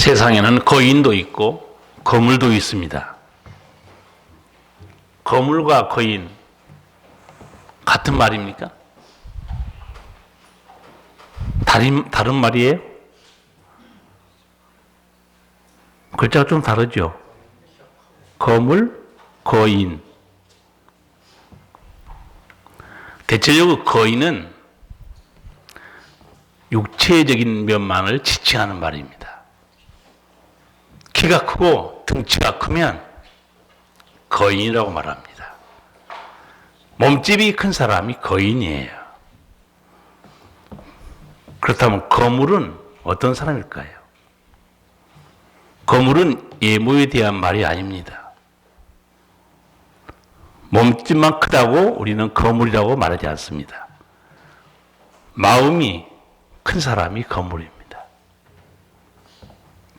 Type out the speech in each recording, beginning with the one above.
세상에는 거인도 있고 거물도 있습니다. 거물과 거인 같은 말입니까? 다른 말이에요? 글자가 좀 다르죠. 거물, 거인. 대체적으로 거인은 육체적인 면만을 지칭하는 말입니다. 키가 크고 등치가 크면 거인이라고 말합니다. 몸집이 큰 사람이 거인이에요. 그렇다면 거물은 어떤 사람일까요? 거물은 외모에 대한 말이 아닙니다. 몸집만 크다고 우리는 거물이라고 말하지 않습니다. 마음이 큰 사람이 거물입니다.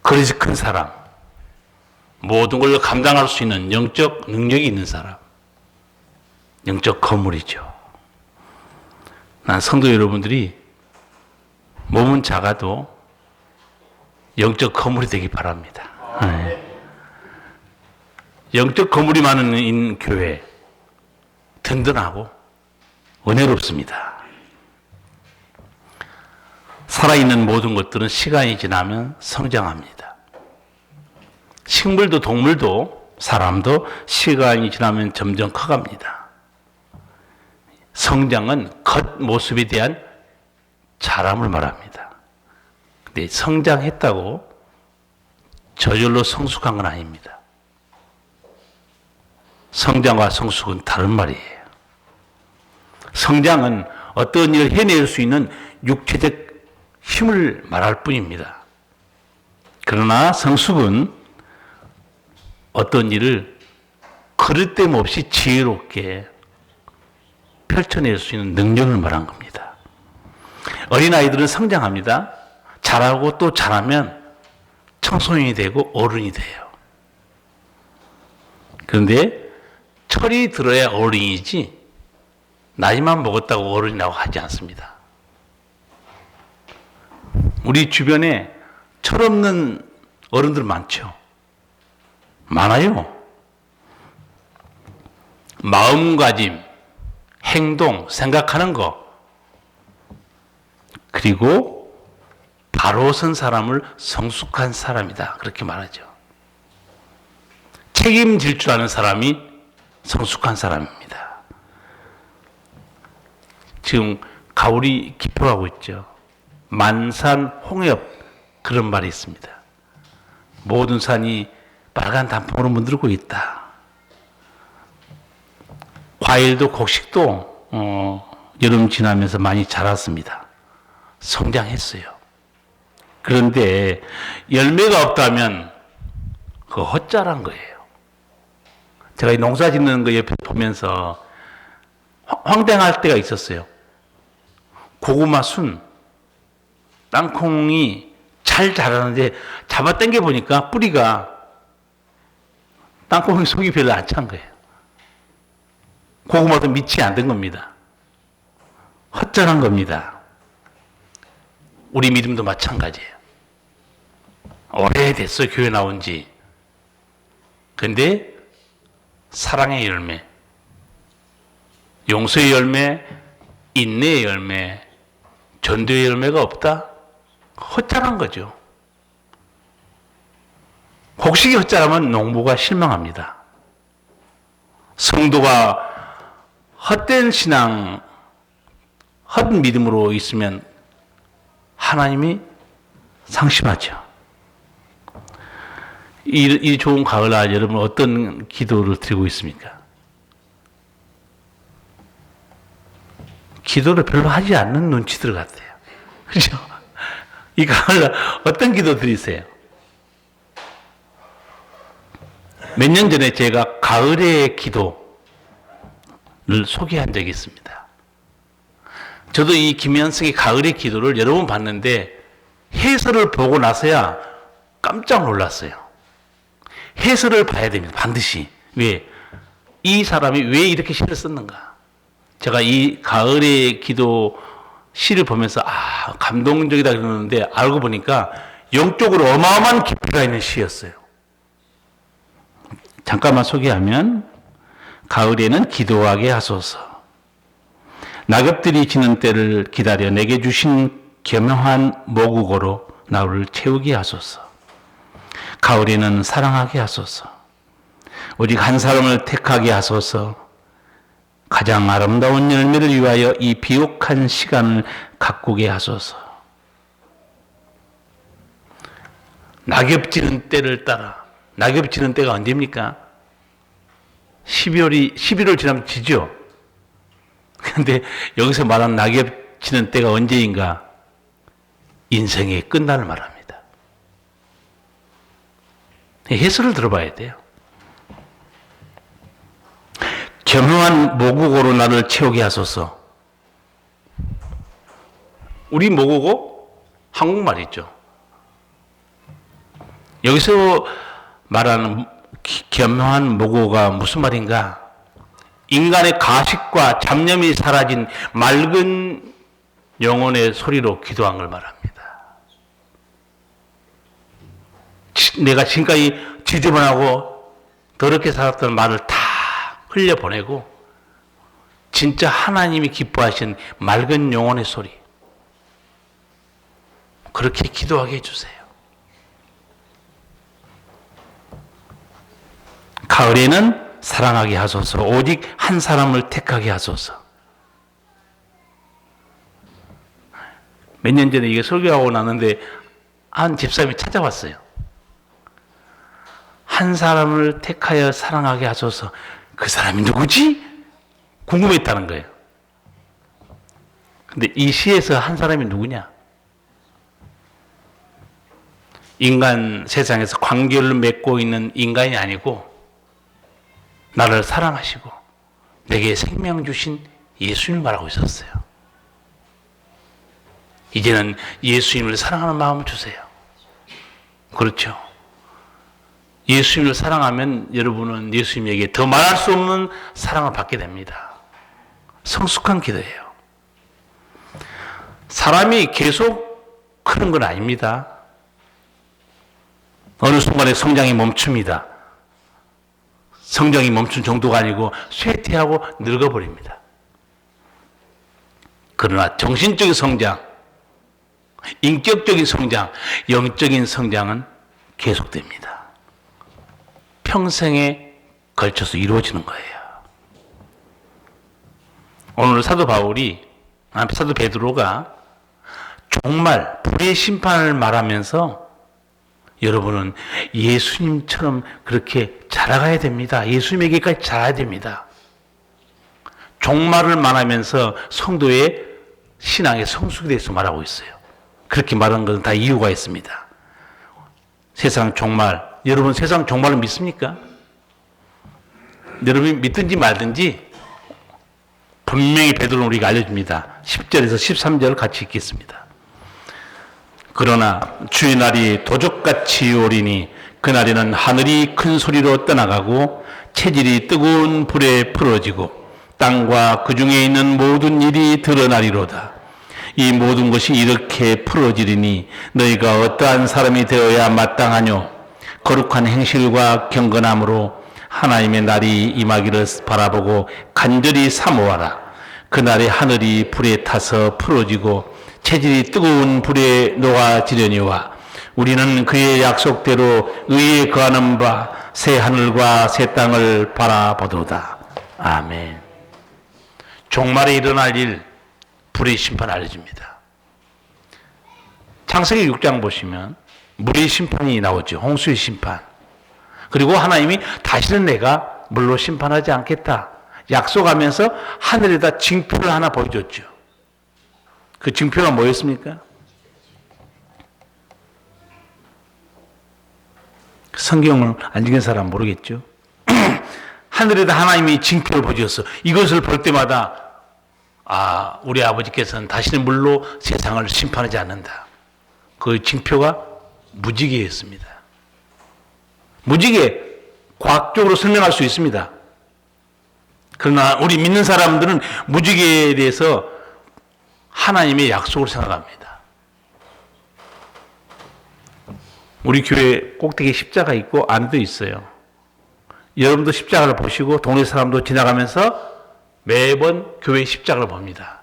그릇이 큰 사람, 모든 걸 감당할 수 있는 영적 능력이 있는 사람, 영적 거물이죠. 난 성도 여러분들이 몸은 작아도 영적 거물이 되기 바랍니다. 네. 영적 거물이 많은 교회, 든든하고 은혜롭습니다. 살아있는 모든 것들은 시간이 지나면 성장합니다. 식물도 동물도 사람도 시간이 지나면 점점 커갑니다. 성장은 겉모습에 대한 자람을 말합니다. 근데 성장했다고 저절로 성숙한 건 아닙니다. 성장과 성숙은 다른 말이에요. 성장은 어떤 일을 해낼 수 있는 육체적 힘을 말할 뿐입니다. 그러나 성숙은 어떤 일을 그릇됨 없이 지혜롭게 펼쳐낼 수 있는 능력을 말한 겁니다. 어린아이들은 성장합니다. 자라고 또 자라면 청소년이 되고 어른이 돼요. 그런데 철이 들어야 어른이지 나이만 먹었다고 어른이라고 하지 않습니다. 우리 주변에 철없는 어른들 많죠. 많아요. 마음가짐, 행동, 생각하는 것, 그리고 바로 선 사람을 성숙한 사람이다. 그렇게 말하죠. 책임질 줄 아는 사람이 성숙한 사람입니다. 지금 가을이 깊어가고 있죠. 만산 홍엽, 그런 말이 있습니다. 모든 산이 빨간 단풍으로 물들고 있다. 과일도 곡식도 여름 지나면서 많이 자랐습니다. 성장했어요. 그런데 열매가 없다면 그거 헛자란 거예요. 제가 이 농사 짓는 거 옆에 보면서 황당할 때가 있었어요. 고구마 순, 땅콩이 잘 자라는데 잡아 당겨 보니까 뿌리가 땅콩이 속이 별로 안 찬 거예요. 고구마도 밑이 안 든 겁니다. 헛전한 겁니다. 우리 믿음도 마찬가지예요. 오래됐어요, 교회 나온 지. 근데 사랑의 열매, 용서의 열매, 인내의 열매, 전도의 열매가 없다? 헛자란 거죠. 곡식이 헛자라면 농부가 실망합니다. 성도가 헛된 신앙, 헛 믿음으로 있으면 하나님이 상심하죠. 이 좋은 가을날 여러분 어떤 기도를 드리고 있습니까? 기도를 별로 하지 않는 눈치들 같아요. 그렇죠? 이 가을날 어떤 기도 드리세요? 몇 년 전에 제가 가을의 기도를 소개한 적이 있습니다. 저도 이 김현석의 가을의 기도를 여러 번 봤는데 해설을 보고 나서야 깜짝 놀랐어요. 해설을 봐야 됩니다. 반드시. 왜? 이 사람이 왜 이렇게 시를 썼는가? 제가 이 가을의 기도 시를 보면서 감동적이다 그러는데 알고 보니까 영적으로 어마어마한 깊이 깊이가 있는 시였어요. 잠깐만 소개하면, 가을에는 기도하게 하소서. 낙엽들이 지는 때를 기다려 내게 주신 겸허한 모국어로 나를 채우게 하소서. 가을에는 사랑하게 하소서. 오직 한 사람을 택하게 하소서. 가장 아름다운 열매를 위하여 이 비옥한 시간을 가꾸게 하소서. 낙엽 지는 때를 따라. 낙엽 지는 때가 언제입니까? 11월 지나면 지죠? 근데 여기서 말하는 낙엽 지는 때가 언제인가? 인생의 끝날을 말합니다. 해설을 들어봐야 돼요. 겸허한 모국어로 나를 채우게 하소서. 우리 모국어? 한국말이죠. 여기서 말하는 겸허한 모국어가 무슨 말인가? 인간의 가식과 잡념이 사라진 맑은 영혼의 소리로 기도한 걸 말합니다. 내가 지금까지 지저분하고 더럽게 살았던 말을 다 흘려보내고 진짜 하나님이 기뻐하신 맑은 영혼의 소리, 그렇게 기도하게 해주세요. 가을에는 사랑하게 하소서. 오직 한 사람을 택하게 하소서. 몇 년 전에 이게 설교하고 나는데 한 집사님이 찾아왔어요. 한 사람을 택하여 사랑하게 하소서. 그 사람이 누구지? 궁금했다는 거예요. 근데 이 시에서 한 사람이 누구냐? 인간 세상에서 관계를 맺고 있는 인간이 아니고 나를 사랑하시고 내게 생명 주신 예수님을 말하고 있었어요. 이제는 예수님을 사랑하는 마음을 주세요. 그렇죠. 예수님을 사랑하면 여러분은 예수님에게 더 말할 수 없는 사랑을 받게 됩니다. 성숙한 기도예요. 사람이 계속 크는 건 아닙니다. 어느 순간에 성장이 멈춥니다. 성장이 멈춘 정도가 아니고 쇠퇴하고 늙어버립니다. 그러나 정신적인 성장, 인격적인 성장, 영적인 성장은 계속됩니다. 평생에 걸쳐서 이루어지는 거예요. 오늘 사도 베드로가 종말, 불의 심판을 말하면서 여러분은 예수님처럼 그렇게 자라가야 됩니다. 예수님에게까지 자라야 됩니다. 종말을 말하면서 성도의 신앙의 성숙에 대해서 말하고 있어요. 그렇게 말한 것은 다 이유가 있습니다. 세상 종말, 여러분 세상 종말을 믿습니까? 여러분이 믿든지 말든지 분명히 베드로는 우리가 알려줍니다. 10절에서 13절 같이 읽겠습니다. 그러나 주의 날이 도적같이 오리니 그날에는 하늘이 큰 소리로 떠나가고 체질이 뜨거운 불에 풀어지고 땅과 그 중에 있는 모든 일이 드러나리로다. 이 모든 것이 이렇게 풀어지리니 너희가 어떠한 사람이 되어야 마땅하뇨? 거룩한 행실과 경건함으로 하나님의 날이 임하기를 바라보고 간절히 사모하라. 그날에 하늘이 불에 타서 풀어지고 체질이 뜨거운 불에 녹아지려니와 우리는 그의 약속대로 의에 거하는 바 새 하늘과 새 땅을 바라보도다. 아멘. 종말에 일어날 일, 불의 심판 알려줍니다. 창세기 6장 보시면 물의 심판이 나오죠. 홍수의 심판. 그리고 하나님이 다시는 내가 물로 심판하지 않겠다 약속하면서 하늘에다 징표를 하나 보여줬죠. 그 징표가 뭐였습니까? 성경을 안 읽은 사람 모르겠죠. 하늘에다 하나님이 징표를 보여줬어. 이것을 볼 때마다 우리 아버지께서는 다시는 물로 세상을 심판하지 않는다. 그 징표가 무지개였습니다. 무지개, 과학적으로 설명할 수 있습니다. 그러나 우리 믿는 사람들은 무지개에 대해서 하나님의 약속을 생각합니다. 우리 교회 꼭대기에 십자가 있고 안도 있어요. 여러분도 십자가를 보시고 동네 사람도 지나가면서 매번 교회 십자가를 봅니다.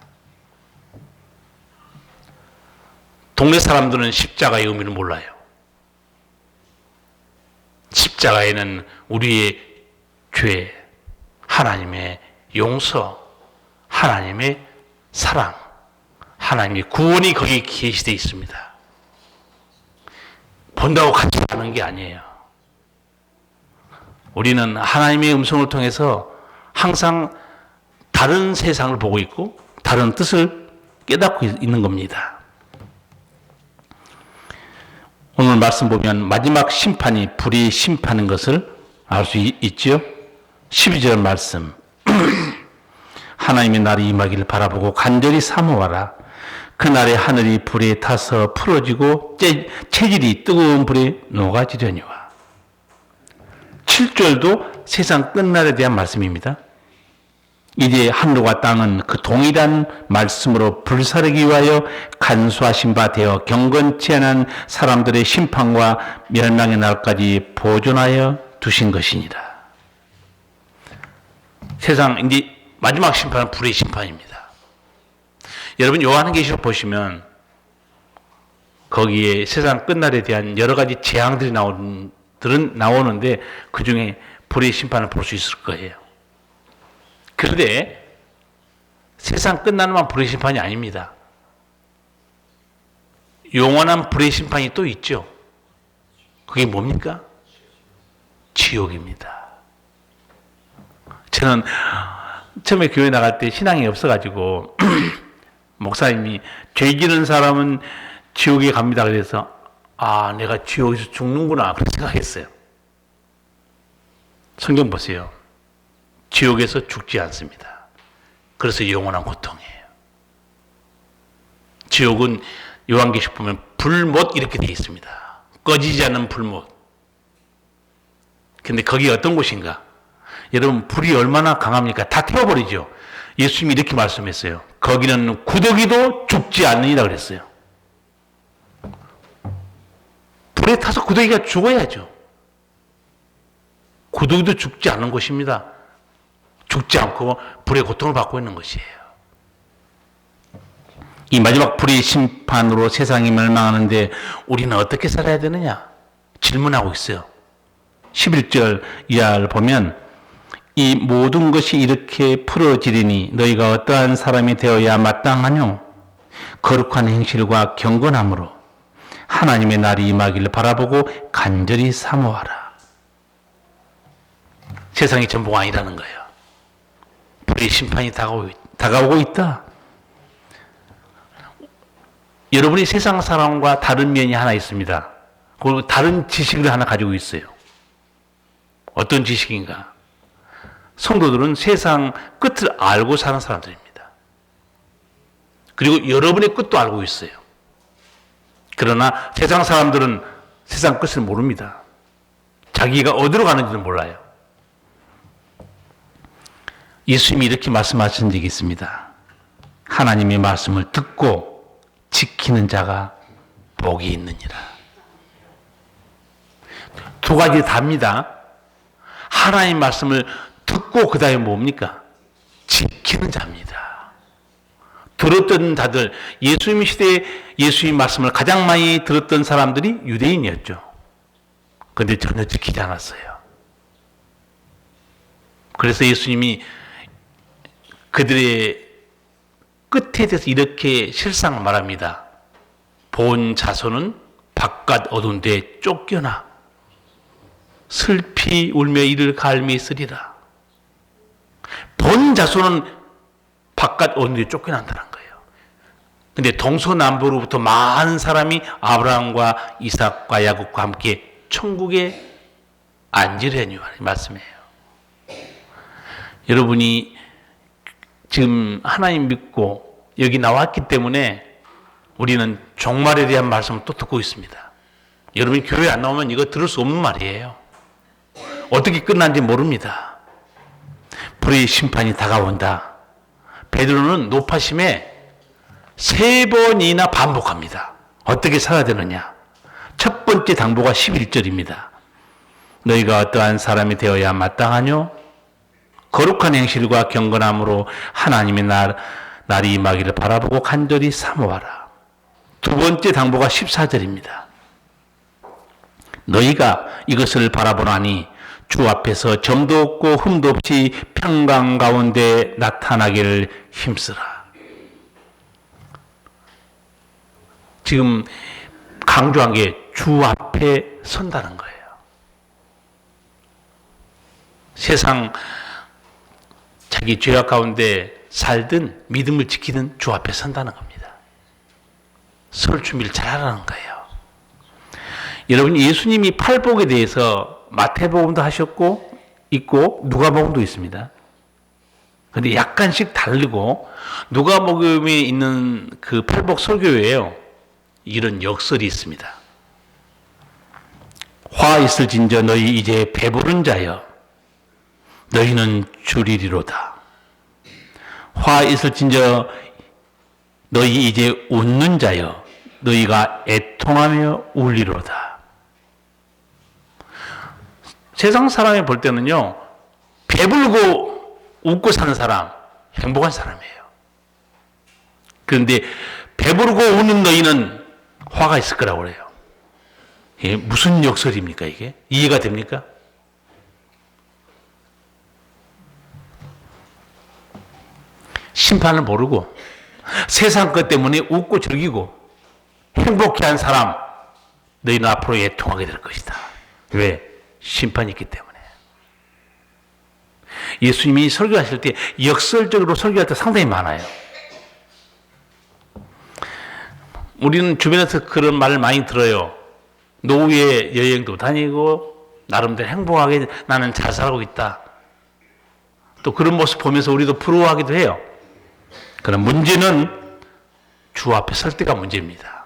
동네 사람들은 십자가의 의미를 몰라요. 십자가에는 우리의 죄, 하나님의 용서, 하나님의 사랑, 하나님의 구원이 거기에 계시되어 있습니다. 본다고 같이 하는 게 아니에요. 우리는 하나님의 음성을 통해서 항상 다른 세상을 보고 있고 다른 뜻을 깨닫고 있는 겁니다. 오늘 말씀 보면 마지막 심판이 불의 심판인 것을 알 수 있죠. 12절 말씀 하나님의 날이 임하기를 바라보고 간절히 사모하라. 그날에 하늘이 불에 타서 풀어지고 체질이 뜨거운 불에 녹아지려니와. 7절도 세상 끝날에 대한 말씀입니다. 이제 하늘과 땅은 그 동일한 말씀으로 불사르기 위하여 간수하신 바 되어 경건치 않은 사람들의 심판과 멸망의 날까지 보존하여 두신 것이니라. 세상 이제 마지막 심판은 불의 심판입니다. 여러분 요한계시록 보시면 거기에 세상 끝날에 대한 여러 가지 재앙들이 나오는데 그 중에 불의 심판을 볼 수 있을 거예요. 그런데 세상 끝나는 만 불의 심판이 아닙니다. 영원한 불의 심판이 또 있죠. 그게 뭡니까? 지옥입니다. 저는 처음에 교회 나갈 때 신앙이 없어가지고 목사님이 죄 지는 사람은 지옥에 갑니다. 그래서 내가 지옥에서 죽는구나 그렇게 생각했어요. 성경 보세요. 지옥에서 죽지 않습니다. 그래서 영원한 고통이에요. 지옥은 요한계시록 보면 불못 이렇게 되어 있습니다. 꺼지지 않는 불못. 근데 거기 어떤 곳인가? 여러분 불이 얼마나 강합니까? 다 태워버리죠. 예수님이 이렇게 말씀했어요. 거기는 구더기도 죽지 않느니라 그랬어요. 불에 타서 구더기가 죽어야죠. 구더기도 죽지 않는 곳입니다. 죽지 않고 불의 고통을 받고 있는 것이에요. 이 마지막 불의 심판으로 세상이 멸망하는데 우리는 어떻게 살아야 되느냐? 질문하고 있어요. 11절 이하를 보면 이 모든 것이 이렇게 풀어지리니 너희가 어떠한 사람이 되어야 마땅하뇨? 거룩한 행실과 경건함으로 하나님의 날이 임하기를 바라보고 간절히 사모하라. 세상이 전부가 아니라는 거예요. 불의 심판이 다가오고 있다. 여러분이 세상 사람과 다른 면이 하나 있습니다. 그리고 다른 지식을 하나 가지고 있어요. 어떤 지식인가? 성도들은 세상 끝을 알고 사는 사람들입니다. 그리고 여러분의 끝도 알고 있어요. 그러나 세상 사람들은 세상 끝을 모릅니다. 자기가 어디로 가는지는 몰라요. 예수님이 이렇게 말씀하신 적이 있습니다. 하나님의 말씀을 듣고 지키는 자가 복이 있느니라. 두 가지 답니다. 하나님의 말씀을 듣고 그 다음에 뭡니까? 지키는 자입니다. 들었던 자들, 예수님 시대에 예수님 말씀을 가장 많이 들었던 사람들이 유대인이었죠. 그런데 전혀 지키지 않았어요. 그래서 예수님이 그들의 끝에 대해서 이렇게 실상을 말합니다. 본 자손은 바깥 어두운 데에 쫓겨나 슬피 울며 이를 갈미 쓰리라. 본 자손은 바깥 어두운 데에 쫓겨난다는 거예요. 근데 동서남북으로부터 많은 사람이 아브라함과 이삭과 야곱과 함께 천국에 앉으려니 말씀이에요. 여러분이 지금 하나님 믿고 여기 나왔기 때문에 우리는 종말에 대한 말씀을 또 듣고 있습니다. 여러분이 교회 안 나오면 이거 들을 수 없는 말이에요. 어떻게 끝난지 모릅니다. 불의 심판이 다가온다. 베드로는 노파심에 3번이나 반복합니다. 어떻게 살아야 되느냐? 첫 번째 당부가 11절입니다. 너희가 어떠한 사람이 되어야 마땅하뇨? 거룩한 행실과 경건함으로 하나님의 날이 임하기를 바라보고 간절히 사모하라. 두 번째 당부가 14절입니다. 너희가 이것을 바라보나니 주 앞에서 점도 없고 흠도 없이 평강 가운데 나타나기를 힘쓰라. 지금 강조한 게 주 앞에 선다는 거예요. 세상 자기 죄악 가운데 살든 믿음을 지키든 주 앞에 선다는 겁니다. 설 준비를 잘하라는 거예요. 여러분, 예수님이 팔복에 대해서 마태복음도 하셨고 있고 누가복음도 있습니다. 그런데 약간씩 다르고 누가복음에 있는 그 팔복 설교예요. 이런 역설이 있습니다. 화 있을진저 너희 이제 배부른 자여 너희는 주리리로다. 화 있을진저 너희 이제 웃는 자여 너희가 애통하며 울리로다. 세상 사람이 볼 때는요, 배불고 웃고 사는 사람 행복한 사람이에요. 그런데 배부르고 우는 너희는 화가 있을 거라고 그래요. 이게 무슨 역설입니까? 이게 이해가 됩니까? 심판을 모르고 세상 것 때문에 웃고 즐기고 행복해한 사람, 너희는 앞으로 애통하게 될 것이다. 왜? 심판이 있기 때문에. 예수님이 설교하실 때 역설적으로 설교할 때 상당히 많아요. 우리는 주변에서 그런 말을 많이 들어요. 노후에 여행도 다니고 나름대로 행복하게 나는 잘 살고 있다. 또 그런 모습 보면서 우리도 부러워하기도 해요. 그러나 문제는 주 앞에 설 때가 문제입니다.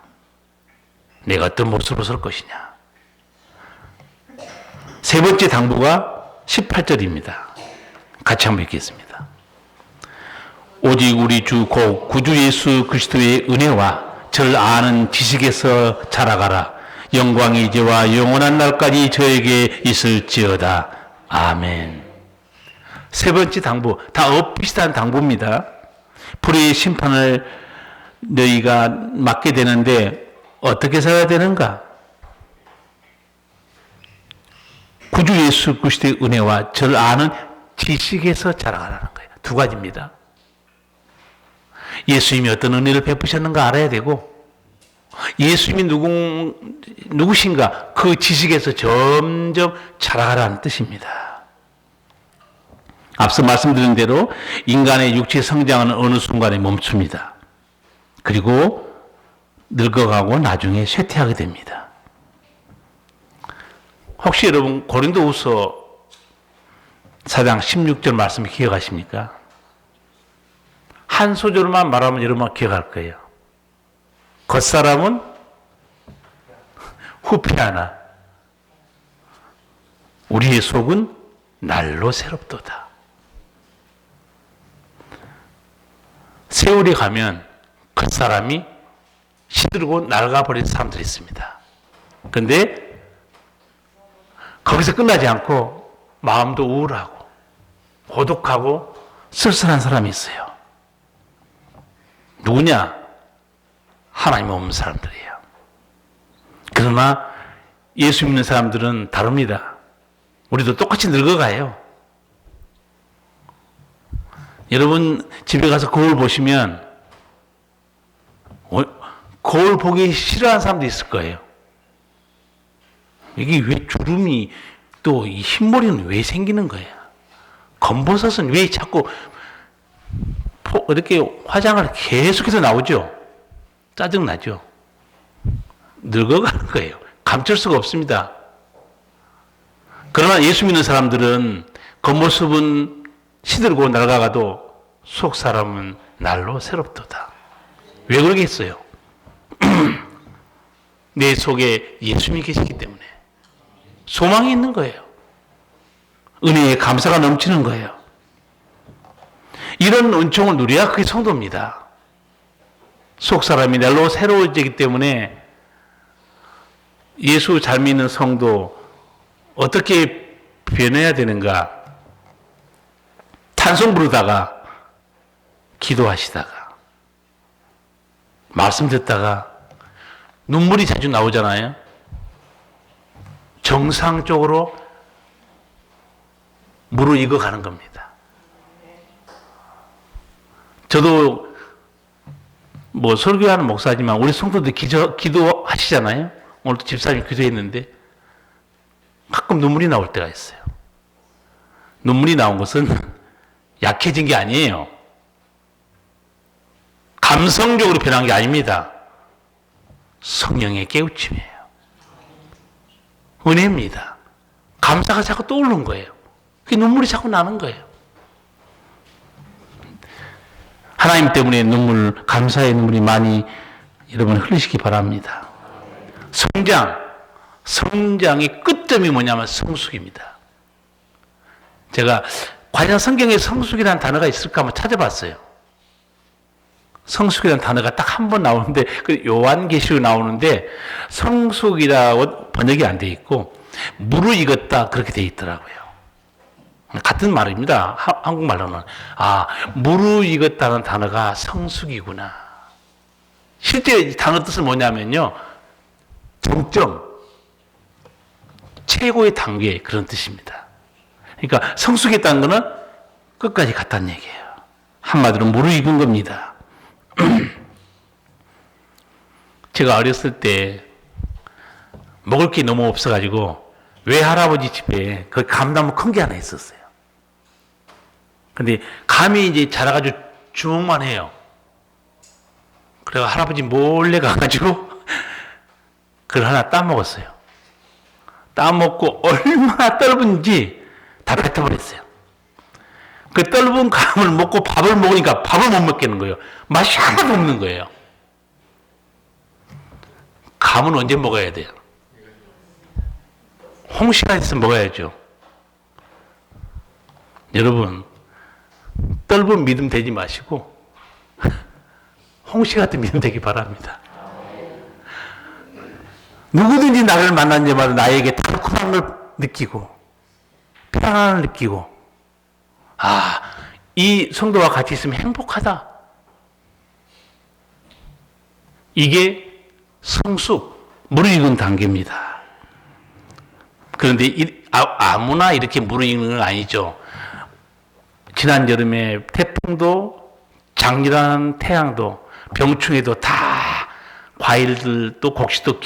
내가 어떤 모습으로 설 것이냐. 세 번째 당부가 18절입니다. 같이 한번 읽겠습니다. 오직 우리 주 곧 구주 예수 그리스도의 은혜와 절 아는 지식에서 자라가라. 영광이 이제와 영원한 날까지 저에게 있을지어다. 아멘. 세 번째 당부, 다 비슷한 당부입니다. 불의의 심판을 너희가 맞게 되는데 어떻게 살아야 되는가? 구주 예수 그리스도의 은혜와 절 아는 지식에서 자라가라는 거예요. 두 가지입니다. 예수님이 어떤 은혜를 베푸셨는가 알아야 되고, 예수님이 누구신가 그 지식에서 점점 자라가라는 뜻입니다. 앞서 말씀드린 대로 인간의 육체 성장은 어느 순간에 멈춥니다. 그리고 늙어가고 나중에 쇠퇴하게 됩니다. 혹시 여러분 고린도후서 4장 16절 말씀 기억하십니까? 한 소절만 말하면 여러분 기억할 거예요. 겉사람은 후패하나 우리의 속은 날로 새롭도다. 세월이 가면 겉사람이 시들고 낡아버린 사람들이 있습니다. 그런데 거기서 끝나지 않고 마음도 우울하고 고독하고 쓸쓸한 사람이 있어요. 누구냐? 하나님 없는 사람들이에요. 그러나 예수 믿는 사람들은 다릅니다. 우리도 똑같이 늙어가요. 여러분 집에 가서 거울 보시면 거울 보기 싫어하는 사람도 있을 거예요. 이게 왜 주름이 또 이 흰머리는 왜 생기는 거야? 검버섯은 왜 자꾸 이렇게 화장을 계속해서 나오죠? 짜증나죠? 늙어가는 거예요. 감출 수가 없습니다. 그러나 예수 믿는 사람들은 겉모습은 시들고 낡아가도 속 사람은 날로 새롭도다. 왜 그러겠어요? 내 속에 예수님이 계시기 때문에 소망이 있는 거예요. 은혜의 감사가 넘치는 거예요. 이런 은총을 누려야 그게 성도입니다. 속 사람이 날로 새로워지기 때문에 예수 잘 믿는 성도 어떻게 변해야 되는가? 찬송 부르다가 기도하시다가 말씀 듣다가 눈물이 자주 나오잖아요. 정상적으로 무르익어 가는 겁니다. 저도 뭐 설교하는 목사지만 우리 성도들 기도하시잖아요. 오늘도 집사님 기도했는데 가끔 눈물이 나올 때가 있어요. 눈물이 나온 것은 약해진 게 아니에요. 감성적으로 변한 게 아닙니다. 성령의 깨우침이에요. 은혜입니다. 감사가 자꾸 떠오르는 거예요. 그게 눈물이 자꾸 나는 거예요. 하나님 때문에 눈물, 감사의 눈물이 많이 여러분 흘리시기 바랍니다. 성장의 끝점이 뭐냐면 성숙입니다. 제가 과연 성경에 성숙이라는 단어가 있을까 한번 찾아봤어요. 성숙이라는 단어가 딱 한 번 나오는데 그 요한계시로 나오는데 성숙이라고 번역이 안 돼 있고 무르익었다 그렇게 돼 있더라고요. 같은 말입니다. 한국말로는 무르익었다는 단어가 성숙이구나. 실제 이 단어 뜻은 뭐냐면요, 정점, 최고의 단계 그런 뜻입니다. 그러니까 성숙했다는 거는 끝까지 갔다는 얘기예요. 한마디로 무르익은 겁니다. 제가 어렸을 때 먹을 게 너무 없어가지고 외할아버지 집에 그 감나무 큰 게 하나 있었어요. 근데 감이 이제 자라가지고 주먹만 해요. 그래서 할아버지 몰래 가가지고 그걸 하나 따먹었어요. 따먹고 얼마나 떫은지 다 뱉어버렸어요. 그 떫은 감을 먹고 밥을 먹으니까 밥을 못 먹겠는 거예요. 맛이 하나도 없는 거예요. 감은 언제 먹어야 돼요? 홍시가 있으면 먹어야죠. 여러분, 떫은 믿음 되지 마시고 홍시 같은 믿음 되기 바랍니다. 누구든지 나를 만난 자마다 나에게 달콤한 걸 느끼고 평안을 느끼고 이 성도와 같이 있으면 행복하다. 이게 성숙, 무르익은 단계입니다. 그런데 아무나 이렇게 무르익는 건 아니죠. 지난 여름에 태풍도 장렬한 태양도 병충해도 다 과일들도 곡식도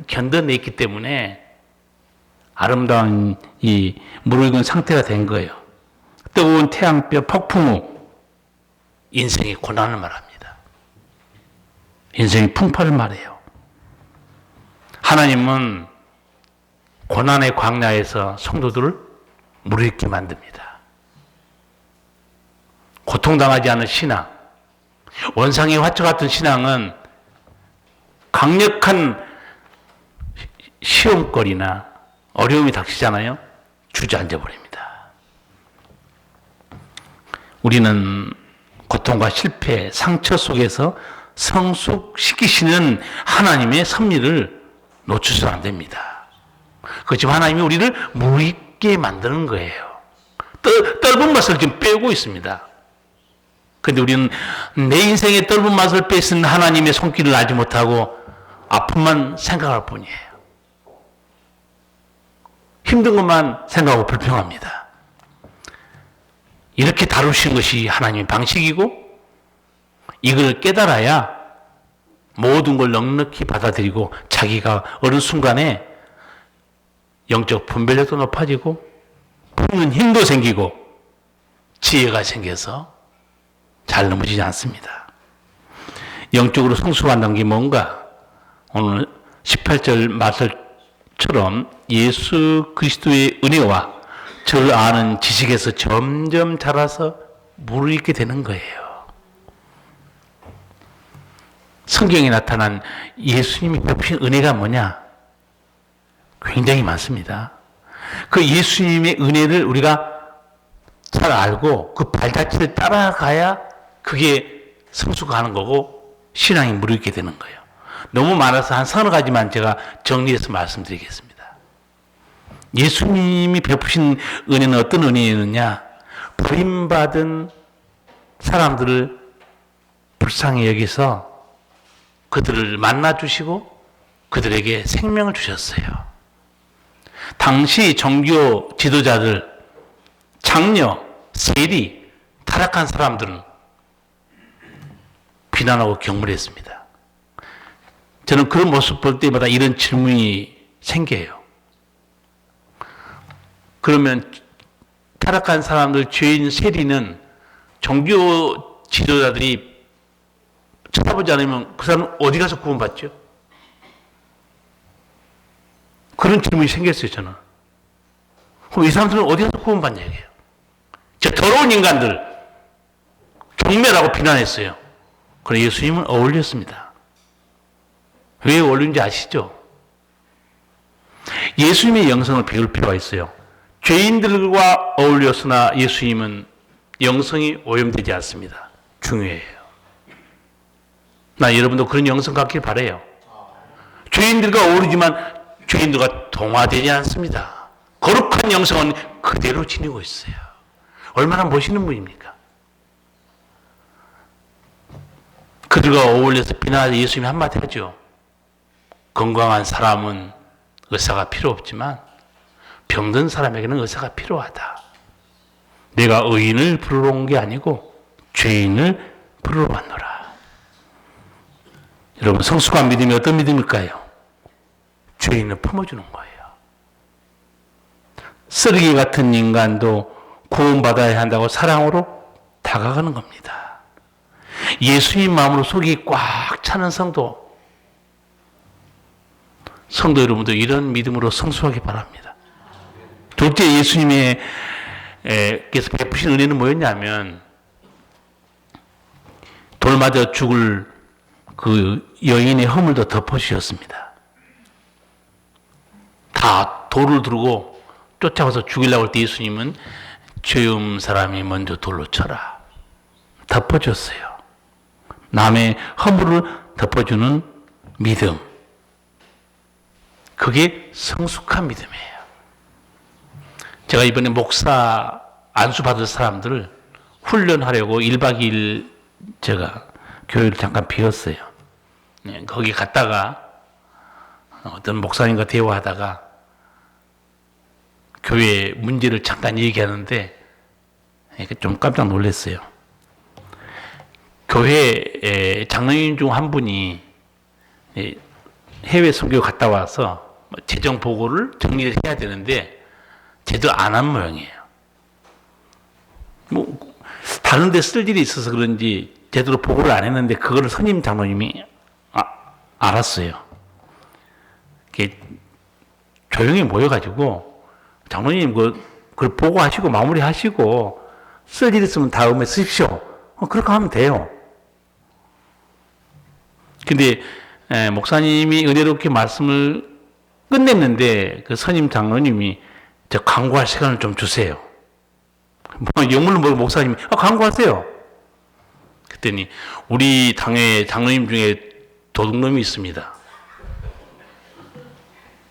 견뎌냈기 때문에 아름다운 이 무르익은 상태가 된 거예요. 뜨거운 태양볕 폭풍 후 인생의 고난을 말합니다. 인생의 풍파를 말해요. 하나님은 고난의 광야에서 성도들을 무르익게 만듭니다. 고통당하지 않은 신앙, 원상의 화처 같은 신앙은 강력한 시험거리나 어려움이 닥치잖아요. 주저앉아 버립니다. 우리는 고통과 실패, 상처 속에서 성숙시키시는 하나님의 섭리를 놓쳐서는 안 됩니다. 그렇지만 하나님이 우리를 무르익게 만드는 거예요. 떫은 맛을 지금 빼고 있습니다. 그런데 우리는 내 인생의 떫은 맛을 뺏은 하나님의 손길을 알지 못하고 아픔만 생각할 뿐이에요. 힘든 것만 생각하고 불평합니다. 이렇게 다루시는 것이 하나님의 방식이고 이걸 깨달아야 모든 걸 넉넉히 받아들이고 자기가 어느 순간에 영적 분별력도 높아지고 품는 힘도 생기고 지혜가 생겨서 잘 넘어지지 않습니다. 영적으로 성숙한다는 게 뭔가? 오늘 18절 말씀처럼 예수 그리스도의 은혜와 저를 아는 지식에서 점점 자라서 무르익게 되는 거예요. 성경에 나타난 예수님이 베푸신 은혜가 뭐냐? 굉장히 많습니다. 그 예수님의 은혜를 우리가 잘 알고 그 발자취를 따라가야 그게 성숙하는 거고 신앙이 무르익게 되는 거예요. 너무 많아서 한 서너 가지만 제가 정리해서 말씀드리겠습니다. 예수님이 베푸신 은혜는 어떤 은혜였느냐? 버림받은 사람들을 불쌍히 여기서 그들을 만나주시고 그들에게 생명을 주셨어요. 당시 종교 지도자들, 장녀, 세리, 타락한 사람들은 비난하고 경멸했습니다. 저는 그런 모습 볼 때마다 이런 질문이 생겨요. 그러면 타락한 사람들, 죄인, 세리는 종교 지도자들이 쳐다보지 않으면 그 사람은 어디 가서 구원받죠? 그런 질문이 생겼어요, 저는. 그럼 이 사람들은 어디 가서 구원받냐, 이게요. 저 더러운 인간들, 경멸하고 비난했어요. 그런데 예수님은 어울렸습니다. 왜 어울린지 아시죠? 예수님의 영성을 배울 필요가 있어요. 죄인들과 어울렸으나 예수님은 영성이 오염되지 않습니다. 중요해요. 나 여러분도 그런 영성 갖길 바라요. 죄인들과 어울리지만 죄인들과 동화되지 않습니다. 거룩한 영성은 그대로 지니고 있어요. 얼마나 멋있는 분입니까? 그들과 어울려서 비난하자 예수님이 한마디 하죠. 건강한 사람은 의사가 필요 없지만 병든 사람에게는 의사가 필요하다. 내가 의인을 부르러 온 게 아니고 죄인을 부르러 왔노라. 여러분, 성숙한 믿음이 어떤 믿음일까요? 죄인을 품어주는 거예요. 쓰레기 같은 인간도 구원받아야 한다고 사랑으로 다가가는 겁니다. 예수님 마음으로 속이 꽉 차는 성도 여러분도 이런 믿음으로 성숙하기 바랍니다. 둘째, 예수님의 께서 베푸신 은혜는 뭐였냐면 돌 맞아 죽을 그 여인의 허물도 덮어주셨습니다. 다 돌을 들고 쫓아가서 죽이려고 할 때 예수님은 죄음 사람이 먼저 돌로 쳐라. 덮어줬어요. 남의 허물을 덮어주는 믿음. 그게 성숙한 믿음이에요. 제가 이번에 목사 안수 받을 사람들을 훈련하려고 1박 2일 제가 교회를 잠깐 비웠어요. 거기 갔다가 어떤 목사님과 대화하다가 교회 문제를 잠깐 얘기하는데 좀 깜짝 놀랐어요. 교회 장로님 중 한 분이 해외 선교 갔다 와서 재정 보고를 정리를 해야 되는데 제대로 안 한 모양이에요. 다른 데 쓸 일이 있어서 그런지 제대로 보고를 안 했는데 그거를 선임 장로님이 알았어요. 조용히 모여가지고 장로님 그걸 보고하시고 마무리하시고 쓸 일 있으면 다음에 쓰십시오. 그렇게 하면 돼요. 근데 목사님이 은혜롭게 말씀을 끝냈는데 그 선임 장로님이 저 광고할 시간을 좀 주세요. 영문을 모르고 목사님이 광고하세요. 그랬더니 우리 당회 장로님 중에 도둑놈이 있습니다.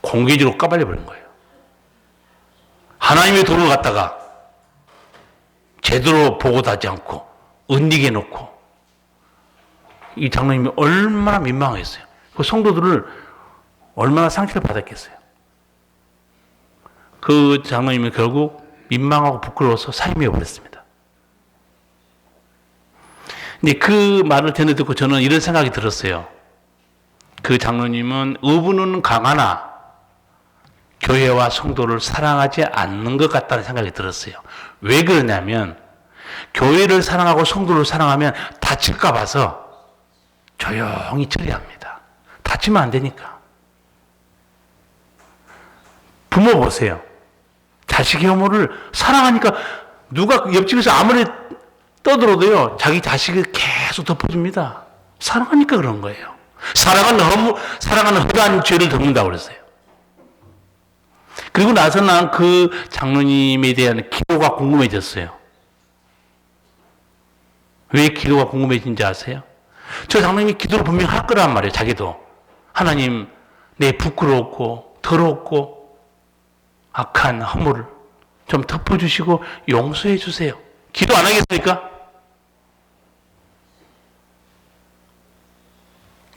공개적으로 까발려버린 거예요. 하나님의 돈을 갖다가 제대로 보고도 하지 않고 은닉해 놓고 이 장로님이 얼마나 민망했어요. 그 성도들을 얼마나 상처를 받았겠어요. 그 장로님은 결국 민망하고 부끄러워서 사임해 버렸습니다. 근데 그 말을 듣고 저는 이런 생각이 들었어요. 그 장로님은 의분은 강하나 교회와 성도를 사랑하지 않는 것 같다는 생각이 들었어요. 왜 그러냐면 교회를 사랑하고 성도를 사랑하면 다칠까 봐서 조용히 처리합니다. 다치면 안 되니까. 부모 보세요. 자식의 허물을 사랑하니까 누가 옆집에서 아무리 떠들어도요, 자기 자식을 계속 덮어줍니다. 사랑하니까 그런 거예요. 사랑하는 허다한 죄를 덮는다고 그랬어요. 그리고 나서 난 그 장로님에 대한 기도가 궁금해졌어요. 왜 기도가 궁금해진지 아세요? 저 장로님이 기도를 분명히 할 거란 말이에요, 자기도. 하나님, 내 부끄럽고 더럽고 악한 허물을 좀 덮어주시고 용서해 주세요. 기도 안 하겠습니까?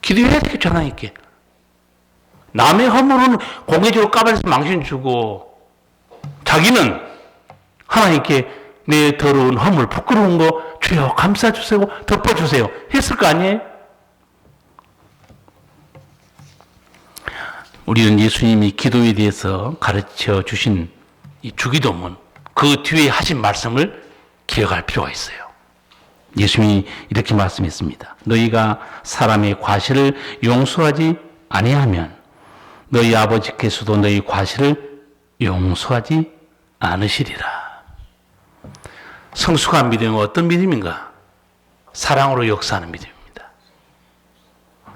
기도해야 되겠죠, 하나님께. 남의 허물은 공개적으로 까발려서 망신 주고 자기는 하나님께 내 더러운 허물, 부끄러운 거 주여 감싸주세요, 덮어주세요 했을 거 아니에요? 우리는 예수님이 기도에 대해서 가르쳐 주신 이 주기도문, 그 뒤에 하신 말씀을 기억할 필요가 있어요. 예수님이 이렇게 말씀했습니다. 너희가 사람의 과실을 용서하지 아니하면 너희 아버지께서도 너희 과실을 용서하지 않으시리라. 성숙한 믿음은 어떤 믿음인가? 사랑으로 역사하는 믿음입니다.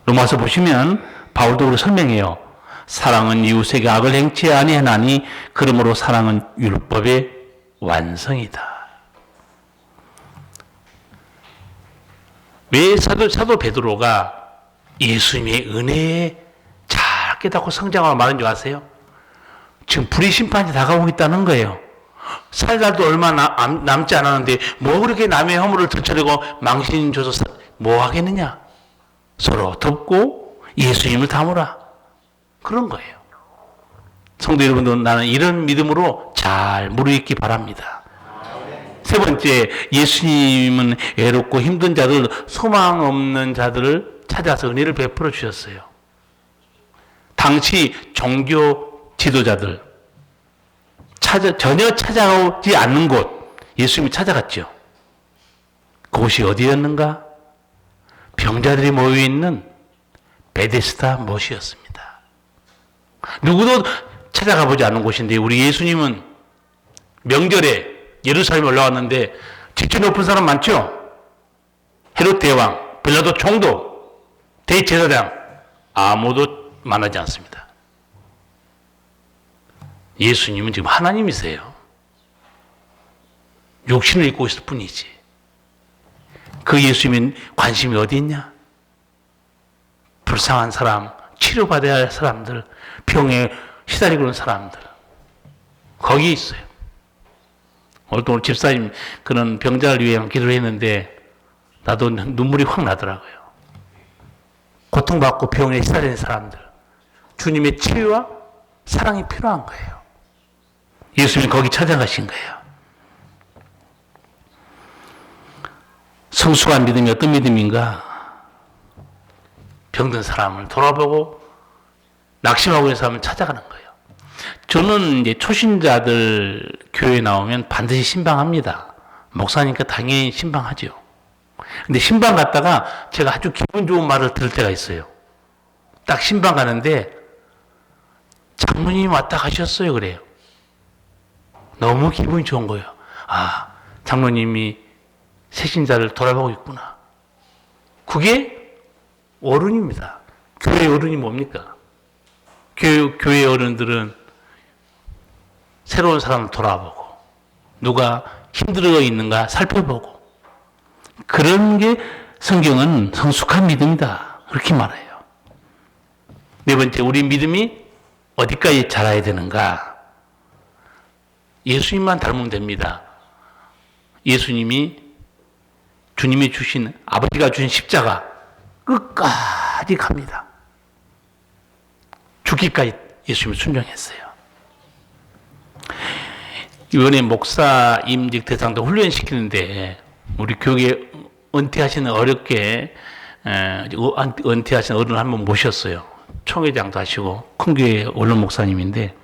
로마서 보시면 바울도 그렇게 설명해요. 사랑은 이웃에게 악을 행치 아니하나니 그러므로 사랑은 율법의 완성이다. 왜 사도 베드로가 예수님의 은혜에 잘 깨닫고 성장하고 말한 줄 아세요? 지금 불의 심판이 다가오고 있다는 거예요. 살 날도 얼마 남지 않았는데 뭐 그렇게 남의 허물을 들춰내고 망신 줘서 뭐 하겠느냐? 서로 덮고 예수님을 담으라. 그런 거예요. 성도 여러분들, 나는 이런 믿음으로 잘 무르익기 바랍니다. 세 번째, 예수님은 애롭고 힘든 자들, 소망 없는 자들을 찾아서 은혜를 베풀어 주셨어요. 당시 종교 지도자들, 전혀 찾아오지 않는 곳, 예수님이 찾아갔죠. 그곳이 어디였는가? 병자들이 모여있는 베데스다 못이었습니다. 누구도 찾아가 보지 않은 곳인데 우리 예수님은 명절에 예루살렘에 올라왔는데 직분 높은 사람 많죠? 헤롯 대왕, 빌라도 총독, 대제사장 아무도 만나지 않습니다. 예수님은 지금 하나님이세요. 육신을 입고 있을 뿐이지. 그 예수님은 관심이 어디 있냐? 불쌍한 사람, 치료받아야 할 사람들, 병에 시달리고 있는 사람들, 거기에 있어요. 오늘 집사님 그런 병자를 위해 기도를 했는데 나도 눈물이 확 나더라고요. 고통받고 병에 시달리는 사람들, 주님의 치유와 사랑이 필요한 거예요. 예수님이 거기 찾아가신 거예요. 성숙한 믿음이 어떤 믿음인가? 병든 사람을 돌아보고 낙심하고 있는 사람을 찾아가는 거예요. 저는 이제 초신자들 교회에 나오면 반드시 신방합니다. 목사니까 당연히 신방하죠. 근데 신방 갔다가 제가 아주 기분 좋은 말을 들을 때가 있어요. 딱 신방 가는데 장로님이 왔다 가셨어요. 그래요. 너무 기분이 좋은 거예요. 아, 장로님이 새신자를 돌아보고 있구나. 그게 어른입니다. 교회 어른이 뭡니까? 교회 어른들은 새로운 사람을 돌아보고 누가 힘들어 있는가 살펴보고 그런 게 성경은 성숙한 믿음이다. 그렇게 말해요. 네 번째, 우리 믿음이 어디까지 자라야 되는가? 예수님만 닮으면 됩니다. 예수님이 주님이 주신, 아버지가 주신 십자가 끝까지 갑니다. 죽기까지 예수님을 순종했어요. 이번에 목사 임직 대상도 훈련시키는데 우리 교회 은퇴하시는 어렵게 은퇴하신 어른 한 번 모셨어요. 총회장도 하시고 큰 교회 원로 목사님인데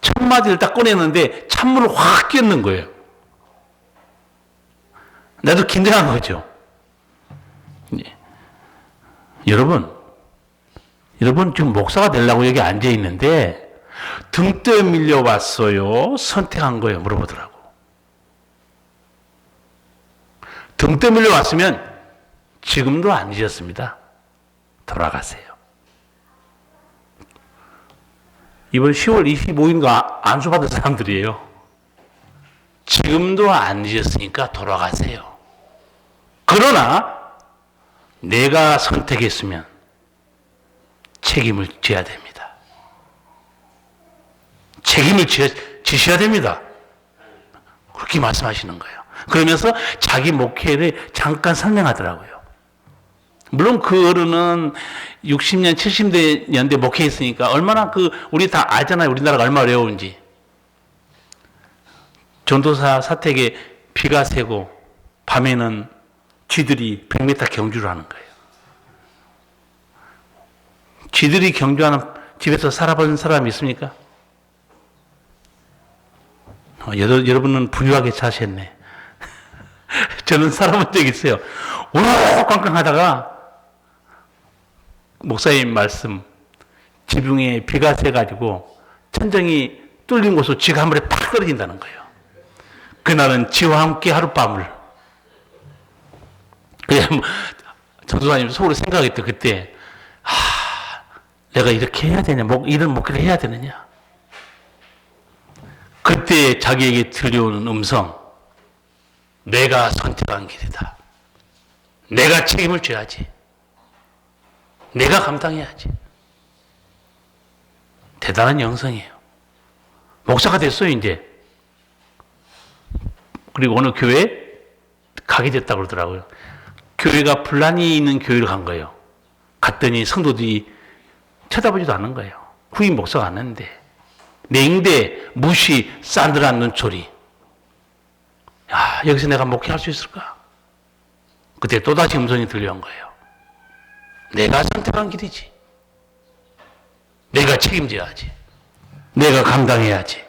첫 마디를 딱 꺼내는데 찬물을 확 끼얹는 거예요. 나도 긴장한 거죠. 네. 여러분 지금 목사가 되려고 여기 앉아 있는데 등떠 밀려왔어요? 선택한 거예요? 물어보더라고. 등떠 밀려왔으면 지금도 안 잊었습니다. 돌아가세요. 이번 10월 25일인가 안수받은 사람들이에요. 지금도 안 잊었으니까 돌아가세요. 그러나 내가 선택했으면 책임을 져야 됩니다. 책임을 지셔야 됩니다. 그렇게 말씀하시는 거예요. 그러면서 자기 목회를 잠깐 설명하더라고요. 물론 그 어른은 60년, 70년대 목회했으니까 얼마나 우리 다 알잖아요. 우리나라가 얼마나 어려운지. 전도사 사택에 비가 새고 밤에는 쥐들이 100m 경주를 하는 거예요. 쥐들이 경주하는 집에서 살아본 사람이 있습니까? 여러분은 부유하게 사셨네. 저는 살아본 적이 있어요. 우렁꽝꽝 하다가 목사님 말씀, 지붕에 비가 새가지고 천정이 뚫린 곳으로 쥐가 한 번에 팍 떨어진다는 거예요. 그날은 쥐와 함께 하룻밤을. 그냥 전도사님 속으로 생각했대. 그때 내가 이렇게 해야 되냐, 이런 목회를 해야 되느냐. 그때 자기에게 들려오는 음성, 내가 선택한 길이다. 내가 책임을 져야지. 내가 감당해야지. 대단한 영성이에요. 목사가 됐어요, 이제. 그리고 어느 교회에 가게 됐다고 그러더라고요. 교회가 분란이 있는 교회를 간 거예요. 갔더니 성도들이 쳐다보지도 않는 거예요. 후임 목사가 왔는데. 냉대, 무시, 싸늘한 눈초리. 야, 여기서 내가 목회할 수 있을까? 그때 또다시 음성이 들려온 거예요. 내가 선택한 길이지. 내가 책임져야지. 내가 감당해야지.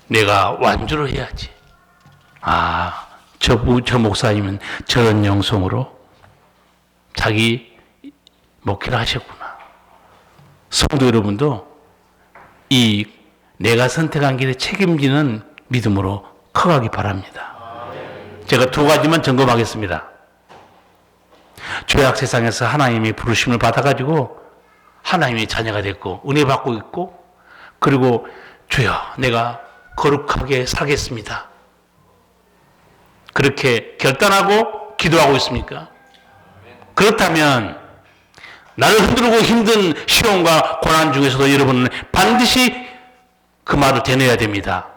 내가 완주를 해야지. 저 목사님은 저런 영성으로 자기 목회를 하셨구나. 성도 여러분도 이 내가 선택한 길에 책임지는 믿음으로 커가기 바랍니다. 제가 2가지만 점검하겠습니다. 죄악 세상에서 하나님의 부르심을 받아가지고 하나님의 자녀가 됐고 은혜 받고 있고, 그리고 주여 내가 거룩하게 살겠습니다. 그렇게 결단하고 기도하고 있습니까? 그렇다면 나를 흔들고 힘든 시험과 고난 중에서도 여러분은 반드시 그 말을 되뇌어야 됩니다.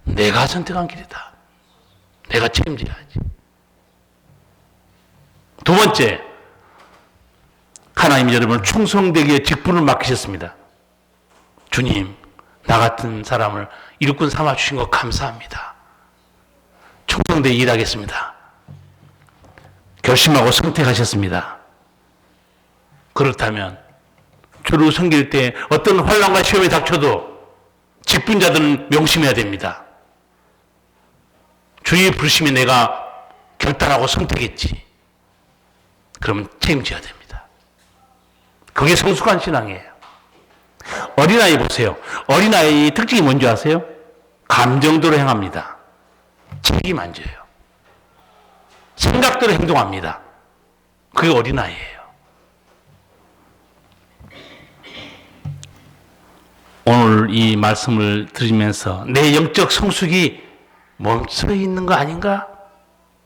내가 선택한 길이다. 내가 책임져야지. 2번째, 하나님이 여러분을 충성되게 직분을 맡기셨습니다. 주님, 나 같은 사람을 일꾼 삼아주신 것 감사합니다. 충성되게 일하겠습니다. 결심하고 선택하셨습니다. 그렇다면 주를 섬길 때 어떤 환난과 시험이 닥쳐도 직분자들은 명심해야 됩니다. 주의 부르심에 내가 결단하고 선택했지. 그러면 책임져야 됩니다. 그게 성숙한 신앙이에요. 어린아이 보세요. 어린아이의 특징이 뭔지 아세요? 감정대로 행합니다. 책임 안 져요. 생각대로 행동합니다. 그게 어린아이예요. 오늘 이 말씀을 들으면서 내 영적 성숙이 멈춰 있는 거 아닌가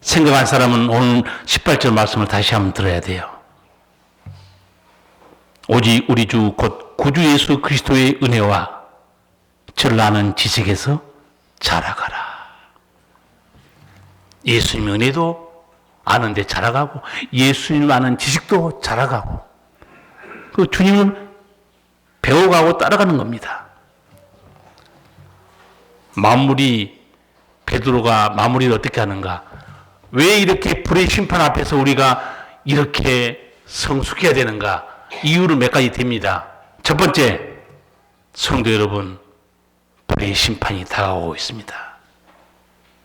생각한 사람은 오늘 18절 말씀을 다시 한번 들어야 돼요. 오직 우리 주 곧 구주 예수 그리스도의 은혜와 저를 아는 지식에서 자라가라. 예수님 은혜도 아는데 자라가고 예수님 아는 지식도 자라가고 그 주님을 배워가고 따라가는 겁니다. 베드로가 마무리를 어떻게 하는가? 왜 이렇게 불의 심판 앞에서 우리가 이렇게 성숙해야 되는가? 이유를 몇 가지 됩니다. 첫 번째, 성도 여러분, 불의 심판이 다가오고 있습니다.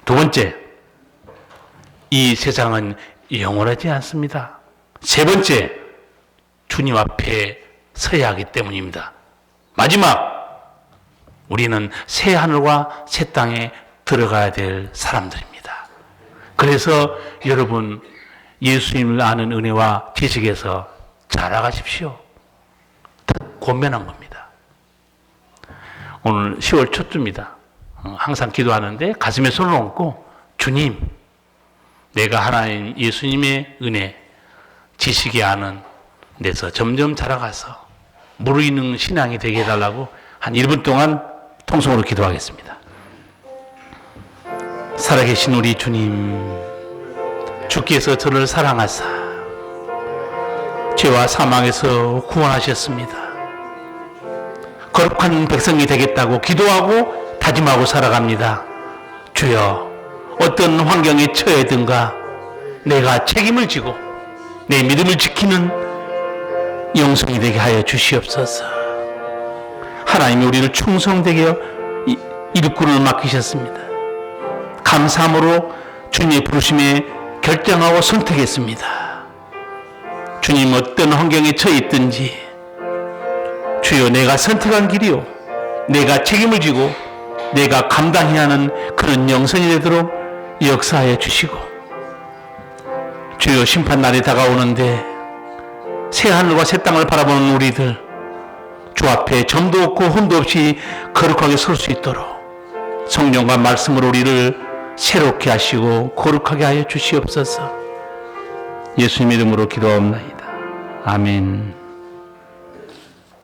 2번째, 이 세상은 영원하지 않습니다. 3번째, 주님 앞에 서야 하기 때문입니다. 마지막, 우리는 새 하늘과 새 땅에 들어가야 될 사람들입니다. 그래서 여러분, 예수님을 아는 은혜와 지식에서 자라가십시오. 권면한 겁니다. 오늘 10월 첫 주입니다. 항상 기도하는데 가슴에 손을 얹고 주님, 내가 하나님 예수님의 은혜, 지식이 아는 데서 점점 자라가서 무르익는 신앙이 되게 해달라고 한 1분 동안 통성으로 기도하겠습니다. 살아계신 우리 주님, 주께서 저를 사랑하사 죄와 사망에서 구원하셨습니다. 거룩한 백성이 되겠다고 기도하고 다짐하고 살아갑니다. 주여, 어떤 환경에 처해든가 내가 책임을 지고 내 믿음을 지키는 영성이 되게 하여 주시옵소서. 하나님이 우리를 충성되게 일꾼을 맡기셨습니다. 감사함으로 주님의 부르심에 결정하고 선택했습니다. 주님, 어떤 환경에 처해 있든지 주여, 내가 선택한 길이요, 내가 책임을 지고 내가 감당해야 하는 그런 영성이 되도록 역사하여 주시고, 주여, 심판날이 다가오는데 새하늘과 새 땅을 바라보는 우리들, 주 앞에 점도 없고 흠도 없이 거룩하게 설 수 있도록 성령과 말씀으로 우리를 새롭게 하시고 거룩하게 하여 주시옵소서. 예수님 이름으로 기도하옵나이다. 아멘.